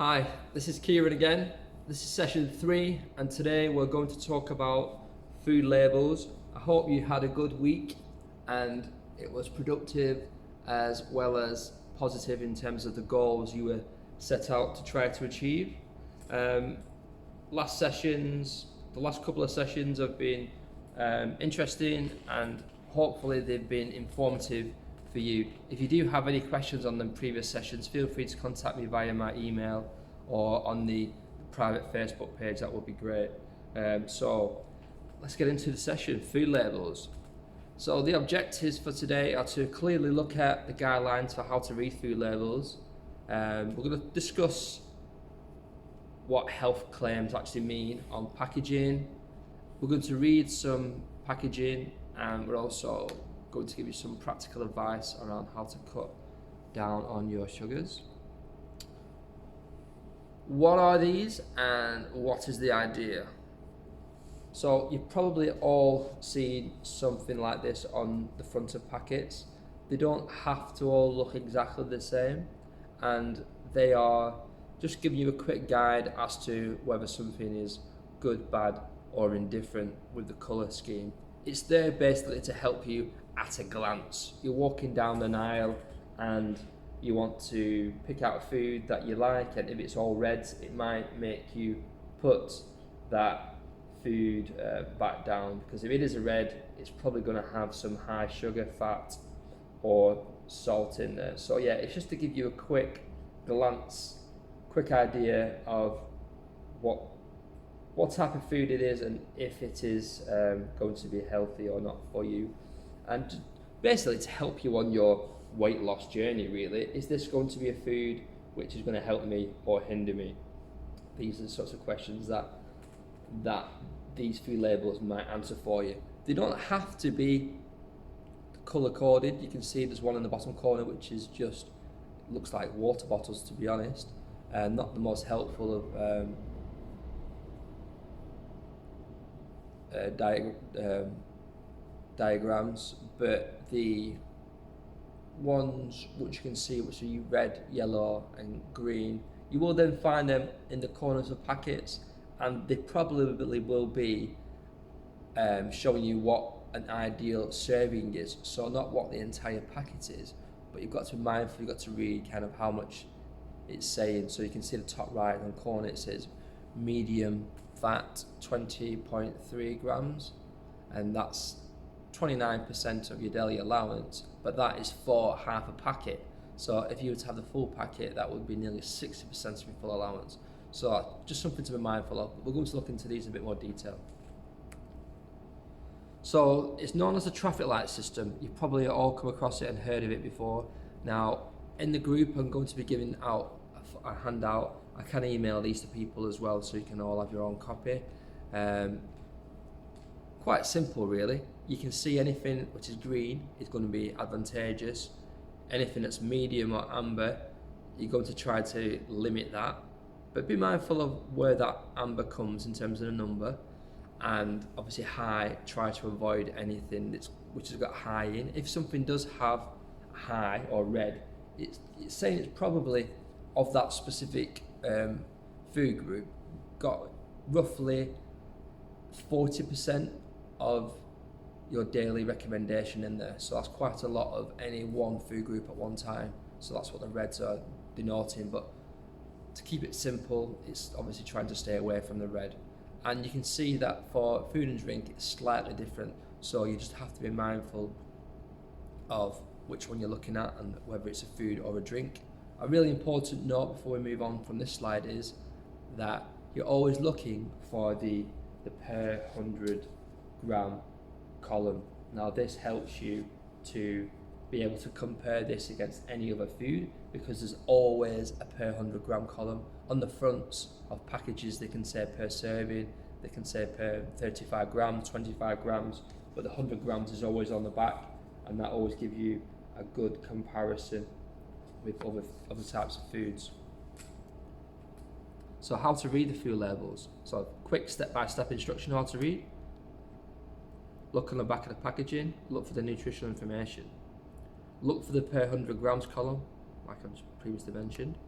Hi, this is Kieran again. This is session 3, and today we're going to talk about food labels. I hope you had a good week and it was productive as well as positive in terms of the goals you were set out to try to achieve. Um, the last couple of sessions have been interesting and hopefully they've been informative for you. If you do have any questions on the previous sessions, feel free to contact me via my email or on the private Facebook page. That would be great. So let's get into the session, food labels. So the objectives for today are to clearly look at the guidelines for how to read food labels. We're going to discuss what health claims actually mean on packaging. We're going to read some packaging, and we're also going to give you some practical advice around how to cut down on your sugars. What are these and what is the idea? So you've probably all seen something like this on the front of packets. They don't have to all look exactly the same, and they are just giving you a quick guide as to whether something is good, bad or indifferent with the colour scheme. It's there basically to help you at a glance. You're walking down an aisle and you want to pick out a food that you like, and if it's all red, it might make you put that food back down, because if it is a red, it's probably going to have some high sugar, fat or salt in there. So yeah, it's just to give you a quick glance, quick idea of what type of food it is and if it is going to be healthy or not for you, and basically to help you on your weight loss journey. Really, is this going to be a food which is going to help me or hinder me? These are the sorts of questions that these food labels might answer for you. They don't have to be color coded. You can see there's one in the bottom corner which is just looks like water bottles, to be honest, and not the most helpful of diagrams, but the ones which you can see, which are red, yellow and green, you will then find them in the corners of packets, and they probably will be showing you what an ideal serving is. So not what the entire packet is, but you've got to be mindful, you've got to read kind of how much it's saying. So you can see the top right hand corner, it says medium fat 20.3 grams, and that's 29% of your daily allowance, but that is for half a packet. So if you were to have the full packet, that would be nearly 60% of your full allowance. So just something to be mindful of. We're going to look into these in a bit more detail. So it's known as the traffic light system. You've probably all come across it and heard of it before. Now in the group I'm going to be giving out a handout. I can email these to people as well, so you can all have your own copy. Quite simple really. You can see anything which is green is going to be advantageous. Anything that's medium or amber, you're going to try to limit that, but be mindful of where that amber comes in terms of the number. And obviously high, try to avoid anything which has got high in. If something does have high or red, it's saying it's probably of that specific food group, got roughly 40% of your daily recommendation in there. So that's quite a lot of any one food group at one time. So that's what the reds are denoting. But to keep it simple, it's obviously trying to stay away from the red. And you can see that for food and drink, it's slightly different. So you just have to be mindful of which one you're looking at and whether it's a food or a drink. A really important note before we move on from this slide is that you're always looking for the per 100 gram column. Now this helps you to be able to compare this against any other food, because there's always a per 100 gram column. On the fronts of packages they can say per serving, they can say per 35 grams, 25 grams, but the 100 grams is always on the back, and that always gives you a good comparison with other types of foods. So how to read the food labels. So quick step-by-step instruction how to read. Look on the back of the packaging, look for the nutritional information. Look for the per 100 grams column, like I just previously mentioned.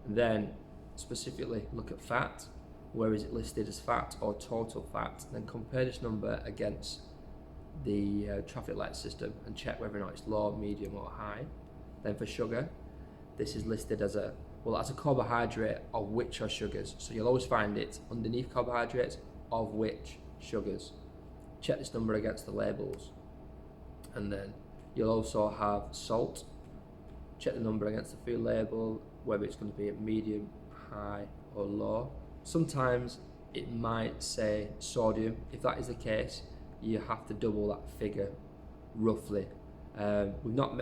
And then specifically look at fat, where is it listed as fat or total fat, then compare this number against the traffic light system and check whether or not it's low, medium or high. Then for sugar, this is listed as a carbohydrate of which are sugars. So you'll always find it underneath carbohydrates of which sugars. Check this number against the labels. And then you'll also have salt. Check the number against the food label, whether it's going to be at medium, high or low. Sometimes it might say sodium. If that is the case, you have to double that figure roughly. We've not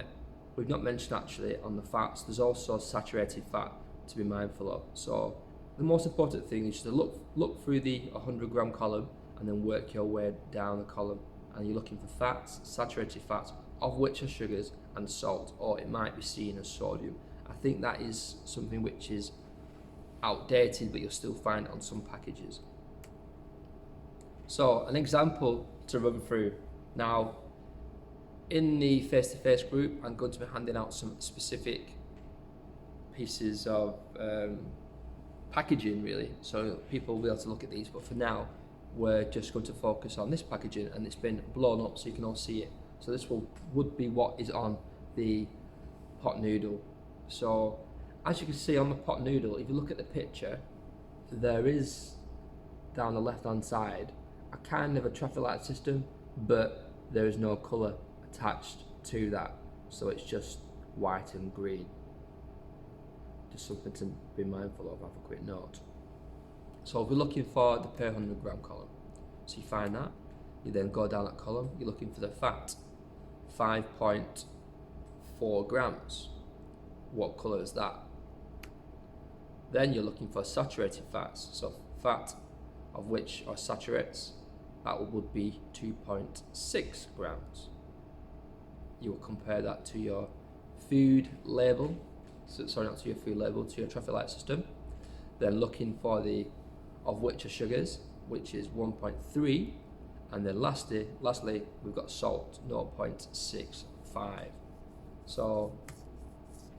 mentioned actually on the fats, there's also saturated fat to be mindful of. So the most important thing is to look through the 100 gram column and then work your way down the column, and you're looking for fats, saturated fats, of which are sugars and salt, or it might be seen as sodium. I think that is something which is outdated, but you'll still find it on some packages. So an example to run through. Now, in the face-to-face group, I'm going to be handing out some specific pieces of packaging really, so people will be able to look at these, but for now we're just going to focus on this packaging, and it's been blown up so you can all see it. So this would be what is on the pot noodle. So as you can see on the pot noodle, if you look at the picture, there is down the left hand side a kind of a traffic light system, but there is no colour attached to that, so it's just white and green. Just something to be mindful of, have a quick note. So we're looking for the per 100 gram column. So you find that, you then go down that column, you're looking for the fat, 5.4 grams. What colour is that? Then you're looking for saturated fats, so fat of which are saturates, that would be 2.6 grams. You will compare that to your food label, sorry, not to your food label, to your traffic light system. Then looking for the of which are sugars, which is 1.3, and then lastly we've got salt, 0.65. So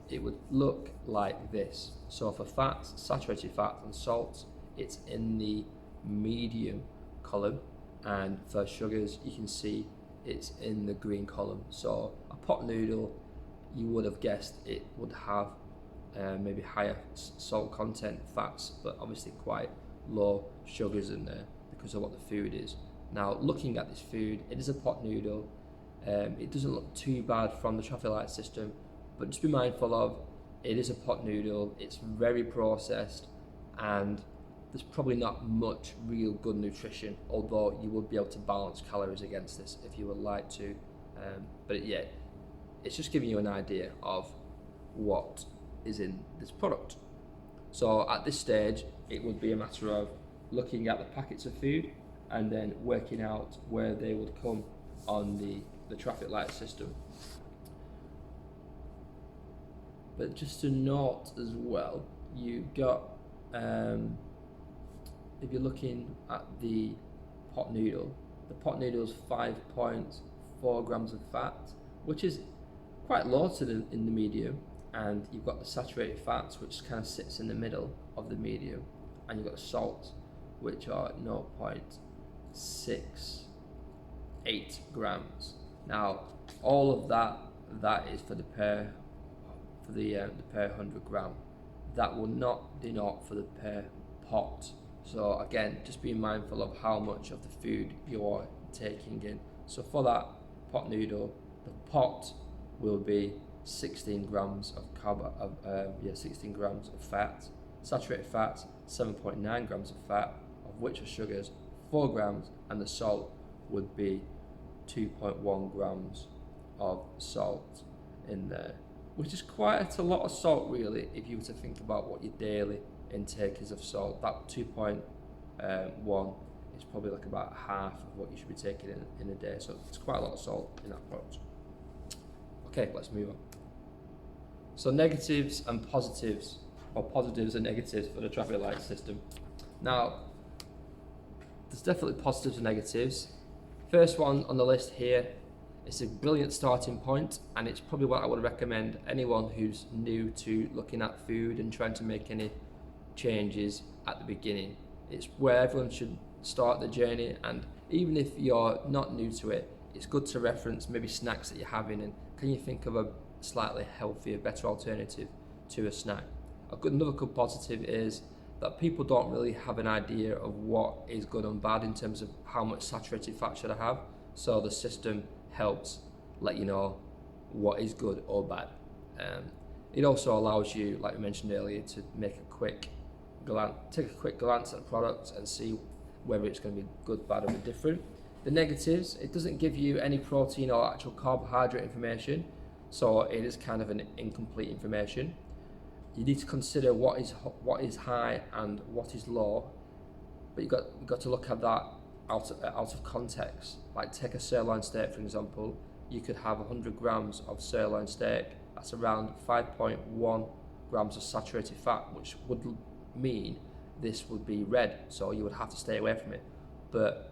it would look like this. So for fats, saturated fat and salt, it's in the medium column, and for sugars you can see it's in the green column. So a pot noodle, you would have guessed it would have maybe higher salt content, fats, but obviously quite low sugars in there because of what the food is. Now looking at this food, it is a pot noodle. It doesn't look too bad from the traffic light system, but just be mindful of, it is a pot noodle, it's very processed, and there's probably not much real good nutrition, although you would be able to balance calories against this if you would like to. But yeah, it's just giving you an idea of what is in this product. So at this stage, it would be a matter of looking at the packets of food and then working out where they would come on the traffic light system. But just to note as well, you got if you're looking at the pot noodle is 5.4 grams of fat, which is quite low in the medium, and you've got the saturated fats, which kind of sits in the middle of the medium, and you've got the salt, which are 0.68 grams. Now all of that is for the per 100 gram. That will not denote for the per pot. So again, just be mindful of how much of the food you're taking in. So for that pot noodle, the pot will be 16 grams of 16 grams of fat. Saturated fat, 7.9 grams of fat, of which are sugars 4 grams, and the salt would be 2.1 grams of salt in there, which is quite a lot of salt really if you were to think about what your daily intake is of salt. That 2.1 is probably like about half of what you should be taking in a day, so it's quite a lot of salt in that product. Okay, let's move on. So negatives and positives, or positives and negatives for the traffic light system. Now, there's definitely positives and negatives. First one on the list here, it's a brilliant starting point, and it's probably what I would recommend anyone who's new to looking at food and trying to make any changes at the beginning. It's where everyone should start the journey, and even if you're not new to it, it's good to reference maybe snacks that you're having and can you think of a slightly healthier, better alternative to a snack. Another good positive is that people don't really have an idea of what is good and bad in terms of how much saturated fat should I have, so the system helps let you know what is good or bad. It also allows you, like we mentioned earlier, to make a quick glance, take a quick glance at the product and see whether it's going to be good, bad, or different. The negatives: it doesn't give you any protein or actual carbohydrate information, so it is kind of an incomplete information. You need to consider what is high and what is low, but you've got to look at that out of context. Like take a sirloin steak for example. You could have 100 grams of sirloin steak. That's around 5.1 grams of saturated fat, which would mean this would be red, so you would have to stay away from it. But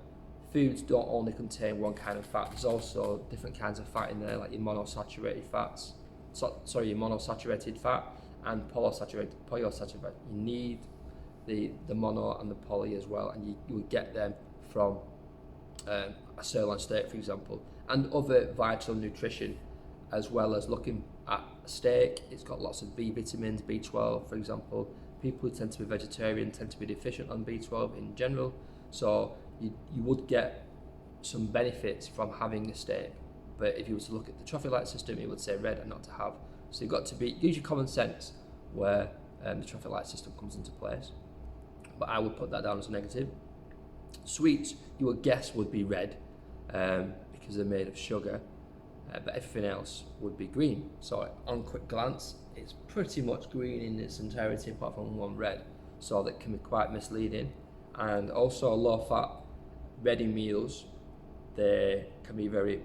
foods don't only contain one kind of fat. There's also different kinds of fat in there, like your monosaturated fats. Your monosaturated fat and polyunsaturated fat. You need the mono and the poly as well, and you would get them from a sirloin steak, for example, and other vital nutrition, as well as looking at steak. It's got lots of B vitamins, B12, for example. People who tend to be vegetarian tend to be deficient on B12 in general, so you would get some benefits from having a steak. But if you were to look at the trophic light system, it would say red and not to have. So you've got to use your common sense where the trophic light system comes into place. But I would put that down as a negative. Sweets, you would guess, would be red because they're made of sugar, but everything else would be green. So on quick glance, it's pretty much green in its entirety apart from one red, so that can be quite misleading. And also low-fat ready meals, they can be very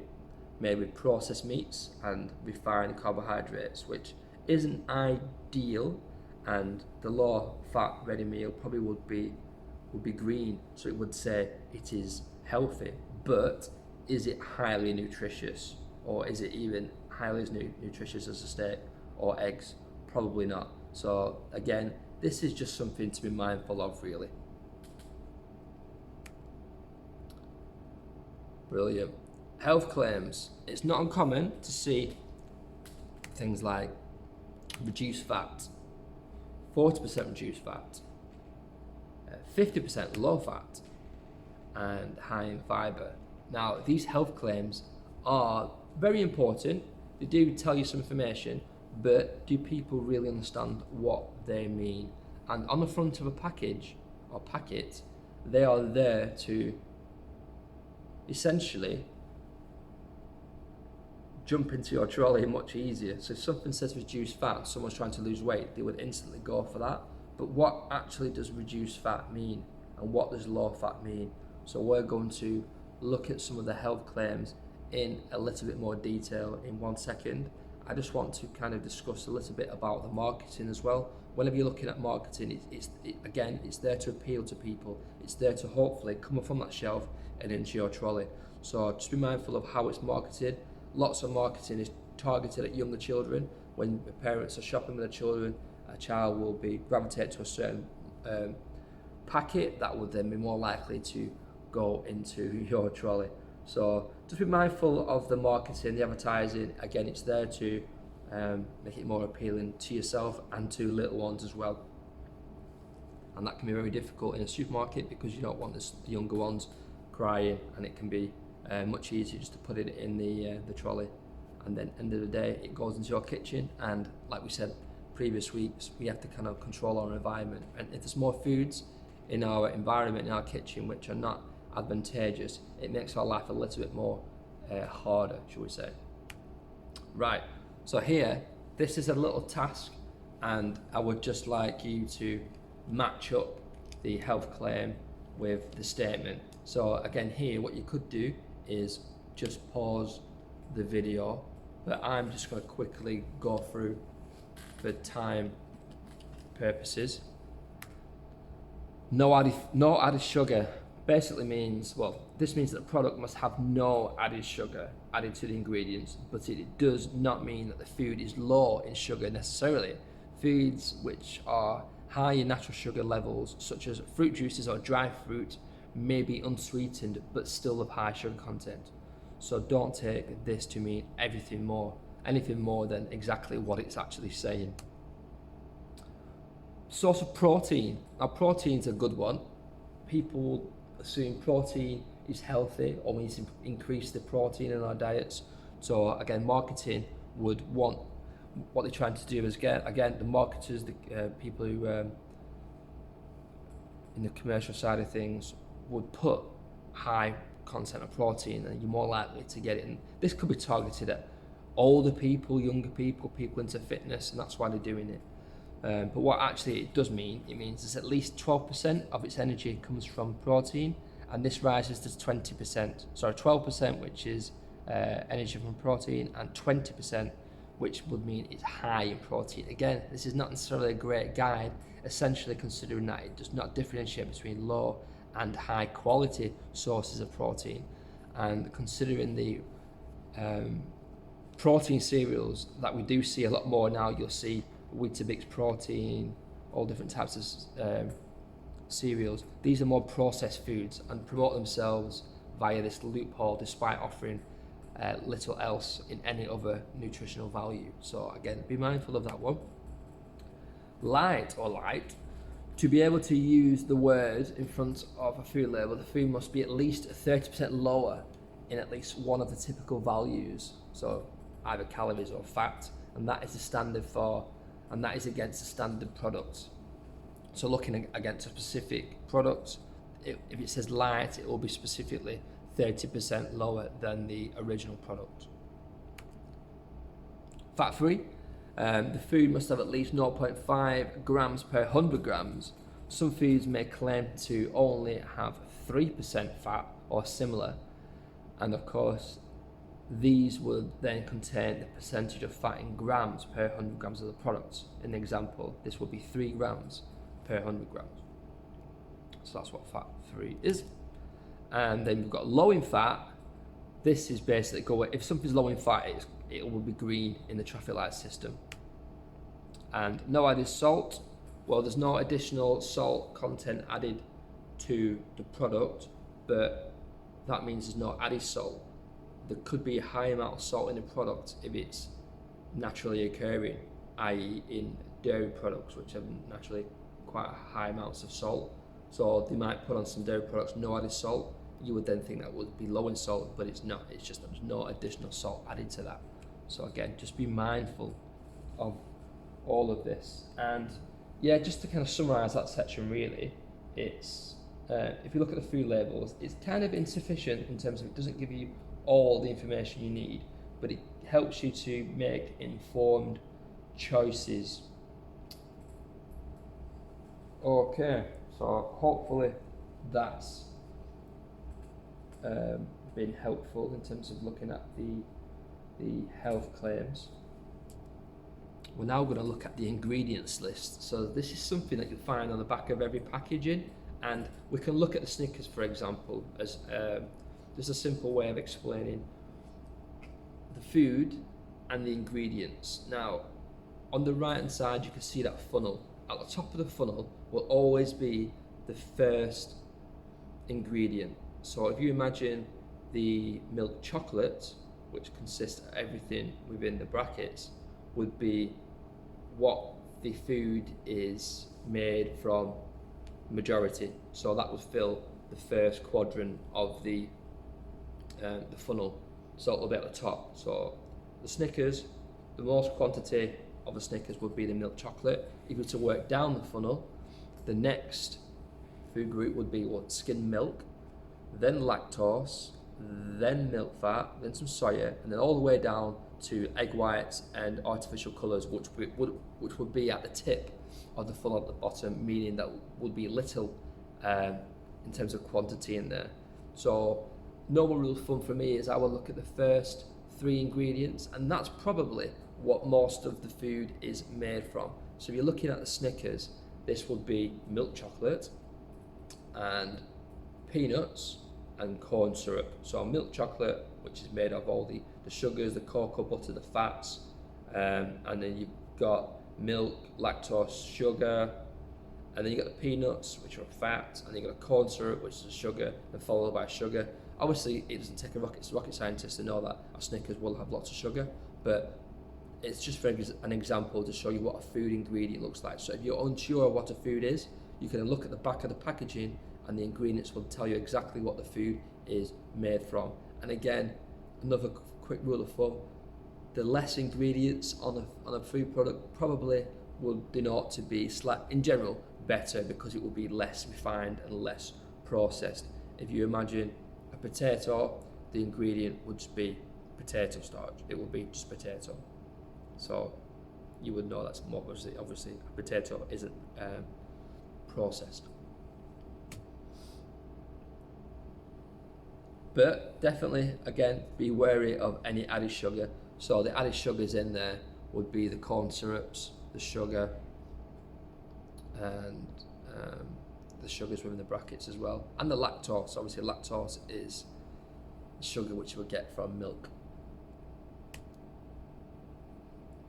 made with processed meats and refined carbohydrates, which isn't ideal. And the low-fat ready meal probably would be green, so it would say it is healthy, but is it highly nutritious, or is it even highly as nutritious as a steak or eggs? Probably not. So again, this is just something to be mindful of, really. Brilliant. Health claims. It's not uncommon to see things like reduced fat, 40% reduced fat, 50% low fat, and high in fibre. Now, these health claims are very important. They do tell you some information, but do people really understand what they mean? And on the front of a package or packet, they are there to essentially jump into your trolley much easier. So if something says reduce fat, someone's trying to lose weight, they would instantly go for that. But what actually does reduced fat mean, and what does low fat mean? So we're going to look at some of the health claims in a little bit more detail in 1 second. I just want to kind of discuss a little bit about the marketing as well. Whenever you're looking at marketing, it's there to appeal to people. It's there to hopefully come from that shelf and into your trolley. So just be mindful of how it's marketed. Lots of marketing is targeted at younger children. When parents are shopping with their children, a child will be gravitated to a certain packet that would then be more likely to go into your trolley. So just be mindful of the marketing, the advertising. Again, it's there to make it more appealing to yourself and to little ones as well. And that can be very difficult in a supermarket because you don't want the younger ones crying, and it can be much easier just to put it in the trolley. And then end of the day, it goes into your kitchen, and like we said previous weeks, we have to kind of control our environment. And if there's more foods in our environment, in our kitchen, which are not advantageous, it makes our life a little bit more harder, shall we say. Right, so here, this is a little task, and I would just like you to match up the health claim with the statement. So again, here, what you could do is just pause the video, but I'm just going to quickly go through for time purposes. No added sugar basically means, well, this means that the product must have no added sugar added to the ingredients, but it does not mean that the food is low in sugar necessarily. Foods which are Higher natural sugar levels, such as fruit juices or dry fruit, may be unsweetened but still of high sugar content. So don't take this to mean anything more than exactly what it's actually saying. Source of protein. Now, protein's a good one. People assume protein is healthy, or we need to increase the protein in our diets. So again, marketing would want, what they're trying to do is again the marketers, the people who in the commercial side of things would put high content of protein, and you're more likely to get it. And this could be targeted at older people, younger people, people into fitness, and that's why they're doing it. But what actually it does mean, it means there's at least 12% of its energy comes from protein, and this rises to 20%. Sorry, 12%, which is energy from protein, and 20%, which would mean it's high in protein. Again, this is not necessarily a great guide, essentially considering that it does not differentiate between low and high quality sources of protein. And considering the protein cereals that we do see a lot more now, you'll see Weetabix protein, all different types of cereals. These are more processed foods and promote themselves via this loophole despite offering little else in any other nutritional value. So again, be mindful of that one. Light. To be able to use the word in front of a food label, the food must be at least 30% lower in at least one of the typical values, so either calories or fat, and that is the standard and that is against the standard products. So looking against a specific product, if it says light, it will be specifically 30% lower than the original product. Fat-free. The food must have at least 0.5 grams per 100 grams. Some foods may claim to only have 3% fat or similar, and of course these will then contain the percentage of fat in grams per 100 grams of the product. In the example, this will be 3 grams per 100 grams. So that's what fat-free is. And then we've got low in fat. This is basically, if something's low in fat, it will be green in the traffic light system. And no added salt. Well, there's no additional salt content added to the product, but that means there's no added salt. There could be a high amount of salt in the product if it's naturally occurring, i.e. in dairy products, which have naturally quite high amounts of salt. So they might put on some dairy products no added salt. You would then think that would be low in salt, but it's not. It's just that there's no additional salt added to that. So again, just be mindful of all of this. And yeah, just to kind of summarize that section, really, it's if you look at the food labels, it's kind of insufficient in terms of it doesn't give you all the information you need, but it helps you to make informed choices. Okay, so hopefully that's been helpful in terms of looking at the health claims. We're now going to look at the ingredients list. So this is something that you'll find on the back of every packaging, and we can look at the Snickers, for example, as just a simple way of explaining the food and the ingredients. Now, on the right hand side, you can see that funnel. At the top of the funnel will always be the first ingredient. So if you imagine the milk chocolate, which consists of everything within the brackets, would be what the food is made from majority. So that would fill the first quadrant of the funnel, so it'll be at the top. So the Snickers, the most quantity of the Snickers would be the milk chocolate. If you were to work down the funnel, the next food group would be skimmed milk, then lactose, then milk fat, then some soya, and then all the way down to egg whites and artificial colours, which would be at the tip of the funnel at the bottom, meaning that would be little in terms of quantity in there. So normal rule of thumb for me is I will look at the first 3 ingredients, and that's probably what most of the food is made from. So if you're looking at the Snickers, this would be milk chocolate and peanuts and corn syrup. So milk chocolate, which is made of all the sugars, the cocoa butter, the fats, and then you've got milk, lactose, sugar, And then you got the peanuts, which are fat, and then you got the corn syrup, which is sugar, and followed by sugar. Obviously, it doesn't take a rocket scientist to know that a Snickers will have lots of sugar, but it's just for an example to show you what a food ingredient looks like. So if you're unsure of what a food is, you can look at the back of the packaging, and the ingredients will tell you exactly what the food is made from. And again, another quick rule of thumb: the less ingredients on a food product probably will denote to be in general better, because it will be less refined and less processed. If you imagine a potato, the ingredient would just be potato starch. It will be just potato. So you would know that's more obviously a potato isn't processed. But definitely, again, be wary of any added sugar. So the added sugars in there would be the corn syrups, the sugar, and the sugars within the brackets as well, and the lactose. Obviously, lactose is sugar which you would get from milk.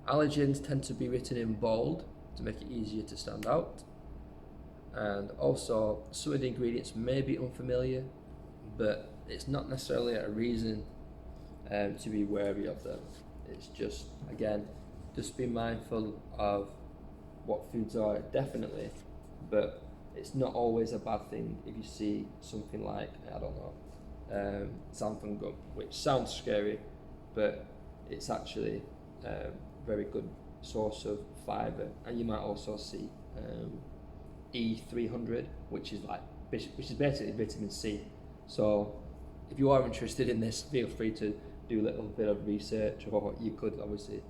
Allergens tend to be written in bold to make it easier to stand out. And also, some of the ingredients may be unfamiliar, but it's not necessarily a reason to be wary of them. It's just, again, just be mindful of what foods are, definitely, but it's not always a bad thing if you see something like, I don't know, xanthan gum, which sounds scary, but it's actually very good source of fibre. And you might also see E300, which is basically vitamin C. So if you are interested in this, feel free to do a little bit of research, or you could obviously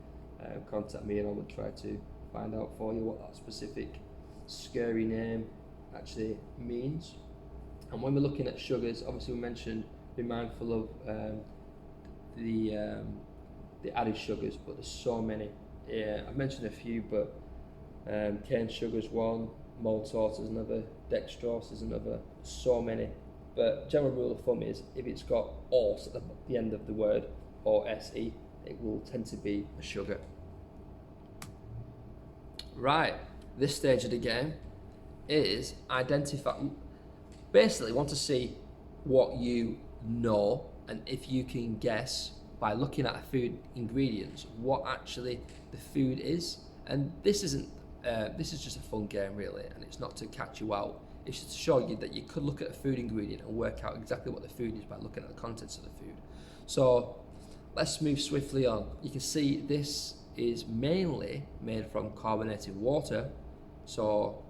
contact me and I would try to find out for you what that specific scary name actually means. And when we're looking at sugars, obviously we mentioned be mindful of the added sugars, but there's so many. Yeah, I've mentioned a few, but cane sugar is one, maltose is another, dextrose is another, so many. But general rule of thumb is if it's got "ose" at the end of the word, or "se", it will tend to be a sugar. Right, this stage of the game is identify. Basically, want to see what you know, and if you can guess by looking at the food ingredients what actually the food is. And this isn't. This is just a fun game, really, and it's not to catch you out. It's just to show you that you could look at a food ingredient and work out exactly what the food is by looking at the contents of the food. So let's move swiftly on. You can see this is mainly made from carbonated water, so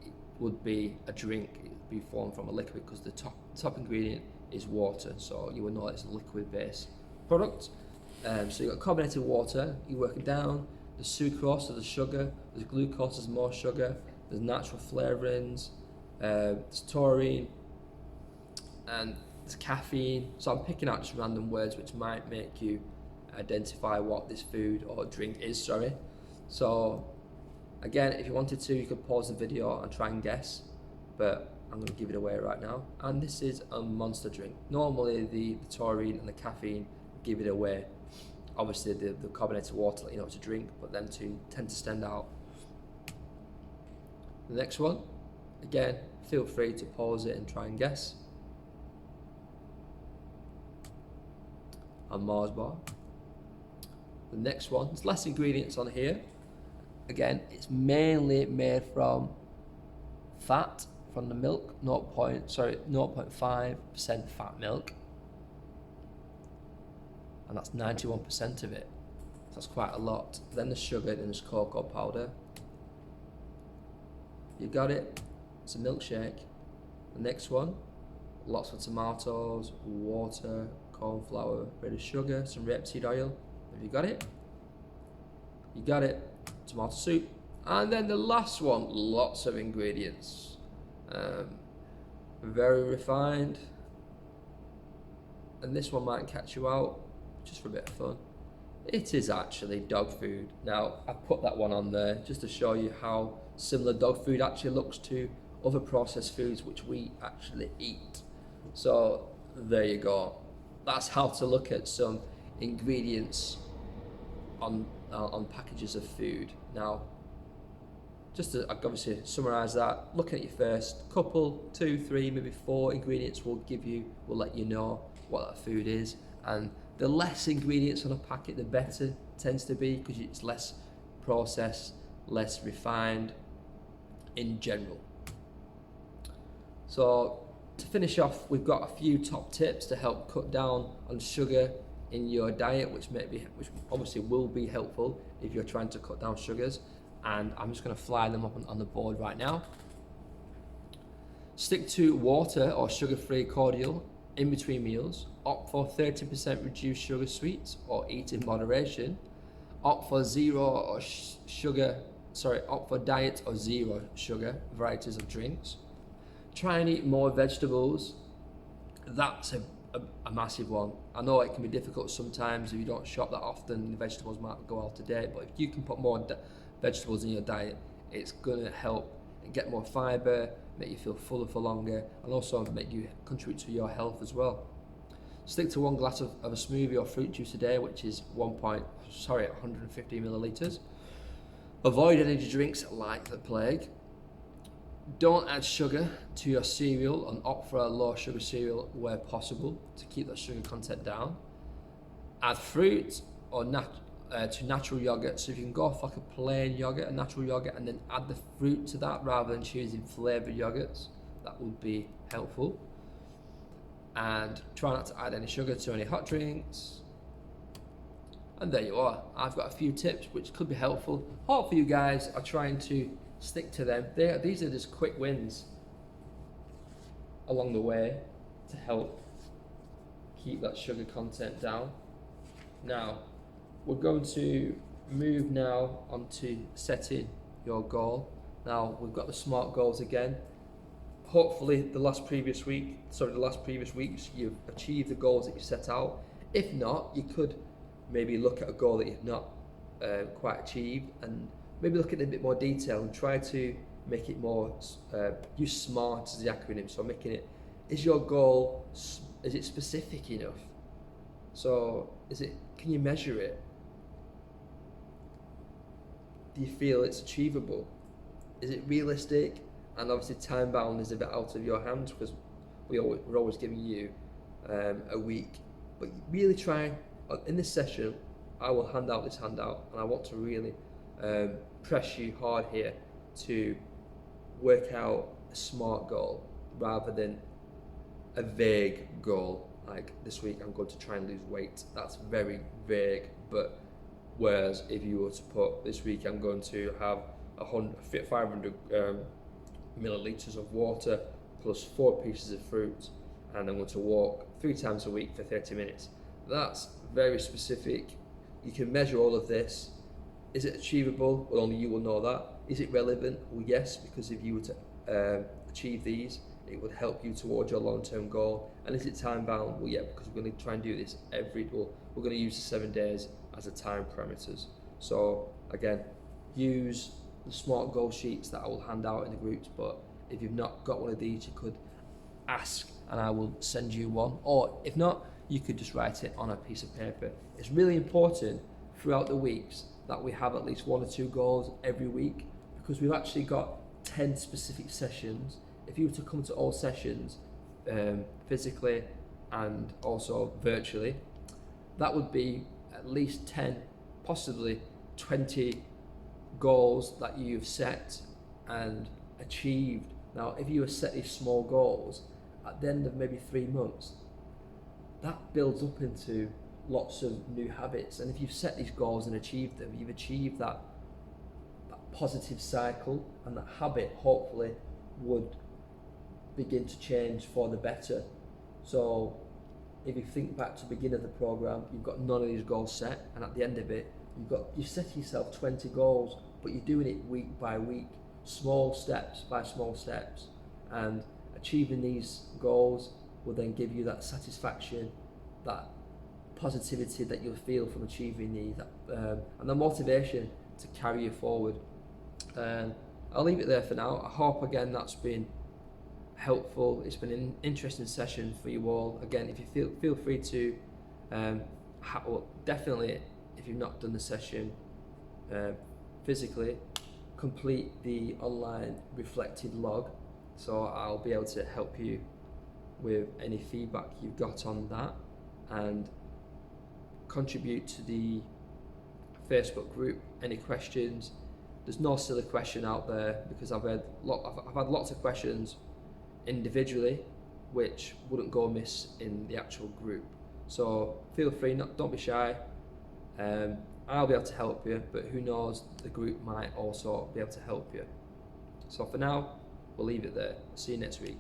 it would be a drink. It would be formed from a liquid because the top ingredient is water, so you would know it's a liquid-based product. So you've got carbonated water, you work it down. There's sucrose, so there's sugar. There's glucose, there's more sugar. There's natural flavourings. There's taurine, and there's caffeine. So I'm picking out just random words which might make you identify what this food or drink is, sorry. So again, if you wanted to, you could pause the video and try and guess, but I'm going to give it away right now. And this is a Monster drink. Normally the taurine and the caffeine give it away. Obviously the carbonated water let you know it's a drink, but them two tend to stand out. The next one, again, feel free to pause it and try and guess. A Mars bar. The next one, there's less ingredients on here. Again, it's mainly made from fat from the milk, 0.5% fat milk. And that's 91% of it. So that's quite a lot. Then there's sugar, then there's cocoa powder. You got it. It's a milkshake. The next one, lots of tomatoes, water, corn flour, a bit of sugar, some rapeseed oil. Have you got it? You got it. Tomato soup. And then the last one, lots of ingredients. Very refined. And this one might catch you out, just for a bit of fun. It is actually dog food. Now, I put that one on there just to show you how similar dog food actually looks to other processed foods which we actually eat. So there you go. That's how to look at some ingredients on packages of food. Now, just to obviously summarise that, looking at your first couple, 2, 3, maybe 4 ingredients will let you know what that food is. And the less ingredients on a packet, the better it tends to be, because it's less processed, less refined in general. So to finish off, we've got a few top tips to help cut down on sugar in your diet, which obviously will be helpful if you're trying to cut down sugars. And I'm just going to fly them up on the board right now. Stick to water or sugar-free cordial in between meals. Opt for 30% reduced sugar sweets or eat in moderation. Opt for opt for diet or zero sugar varieties of drinks. Try and eat more vegetables. That's a massive one. I know it can be difficult sometimes if you don't shop that often, the vegetables might go out of date, but if you can put more vegetables in your diet, it's going to help get more fibre, make you feel fuller for longer, and also make you contribute to your health as well. Stick to 1 glass of a smoothie or fruit juice a day, which is 150 millilitres. Avoid energy drinks like the plague. Don't add sugar to your cereal and opt for a low sugar cereal where possible to keep that sugar content down. Add fruit or to natural yogurt, so if you can go for like a plain yogurt, a natural yogurt, and then add the fruit to that rather than choosing flavoured yogurts, that would be helpful. And try not to add any sugar to any hot drinks. And there you are. I've got a few tips which could be helpful. Hopefully you guys are trying to stick to them. These are just quick wins along the way to help keep that sugar content down. Now, we're going to move now onto setting your goal. Now, we've got the SMART goals again. Hopefully the last previous weeks you've achieved the goals that you set out. If not, you could maybe look at a goal that you've not quite achieved, and maybe look at it in a bit more detail and try to make it more, use SMART as the acronym. So making it, is your goal, is it specific enough? So can you measure it? Do you feel it's achievable? Is it realistic? And obviously time bound is a bit out of your hands, because we're always giving you a week. But really try, in this session, I will hand out this handout, and I want to really press you hard here to work out a SMART goal rather than a vague goal. Like this week I'm going to try and lose weight. That's very vague. But whereas if you were to put, this week I'm going to have 500 millilitres of water plus 4 pieces of fruit, and I'm going to walk 3 times a week for 30 minutes. That's very specific. You can measure all of this. Is it achievable? Well, only you will know that. Is it relevant? Well, yes, because if you were to achieve these, it would help you towards your long-term goal. And is it time bound? Well, yeah, because we're going to try and do this we're going to use the 7 days as the time parameters. So again, use the SMART goal sheets that I will hand out in the groups, but if you've not got one of these, you could ask and I will send you one, or if not, you could just write it on a piece of paper. It's really important throughout the weeks that we have at least 1 or 2 goals every week, because we've actually got 10 specific sessions. If you were to come to all sessions physically and also virtually, that would be at least 10, possibly 20 goals that you've set and achieved. Now, if you have set these small goals at the end of maybe 3 months, that builds up into lots of new habits. And if you've set these goals and achieved them, you've achieved that positive cycle, and that habit hopefully would begin to change for the better. So if you think back to the beginning of the program, you've got none of these goals set, and at the end of it, you've set yourself 20 goals, but you're doing it week by week, small steps by small steps, and achieving these goals will then give you that satisfaction, that positivity that you'll feel from achieving these, and the motivation to carry you forward. I'll leave it there for now. I hope again that's been helpful. It's been an interesting session for you all. Again, if you feel free to definitely, if you've not done the session physically, complete the online reflected log, so I'll be able to help you with any feedback you've got on that and contribute to the Facebook group. Any questions? There's no silly question out there, because I've had lots of questions individually which wouldn't go amiss in the actual group. So feel free, don't be shy. I'll be able to help you, but who knows, the group might also be able to help you. So for now, we'll leave it there. See you next week.